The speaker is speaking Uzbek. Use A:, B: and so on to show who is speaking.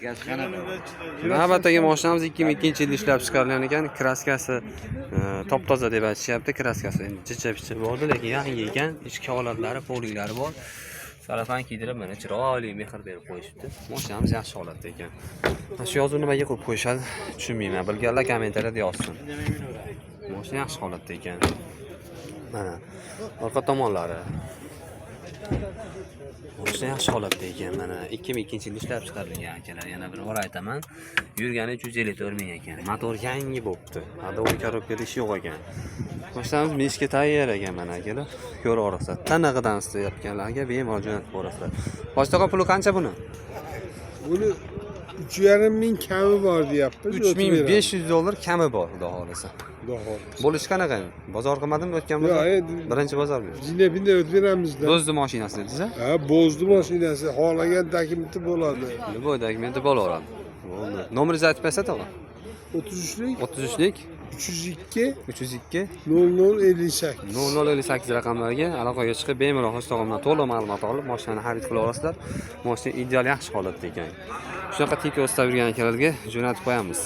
A: Navbatdagi mashinamiz 2002-yilda ishlab chiqarilgan ekan. Kraskasi top toza deb aytishyapti. Kraskasi endi chicha bo'ldi, lekin yangi ekan. Ichki holatlari, poliklari bor. Sarafan kiydirib mana chiroyli mehr berib qo'yishibdi. Mashinamiz yaxshi holatda ekan. Shu yozuvni nimaga qo'yib qo'yishadi? Tushunmayman. Bilganlar kommentariyada yozsin. Mashina yaxshi holatda ekan. Mana orqa tomonlari. Mashina yaxshi holatda ekan. Mana 2002-yilda ishlab chiqarilgan akalar. Yana bir bor aytaman. Yurgani 354 ming ekan. Motor yangi bo'pti. Hadoviy korobkada ish yo'q ekan. Mashinamiz mishga tayyor ekan mana akalar. Ko'ra olasiz. Tanig'idan istayotganlarga bemalol jo'natib yuborasizlar. Boshqa puli qancha buni?
B: Buni 3,5 ming kami bor deyapmiz.
A: 3500 dollar kami bor, xudo xolasa. Bo'lish qanaqa? Bozor qilmadimmi o'tgan bozor?
B: Yo'q,
A: birinchi bozor bu.
B: Jinebinda o'tib beramizda.
A: Bo'zdi mashinasi dedingiz-a?
B: Ha, bo'zdi mashinasi. Xohlagan dokumenti bo'ladi.
A: Bu dokumenti bo'laveradi. Bo'ldi. Nomeringizni aytib bersa-da.
B: 33lik
A: 33lik
B: 302
A: 302
B: 0058
A: 0058 raqamlarga aloqaga chiqib bemalol host tomonidan to'liq ma'lumot olib mashinani xarid qila olasizlar. Mashina ideal yaxshi holatda ekan. Shunaqa tik o'stab yurgan akalarga jo'natib qo'yamiz.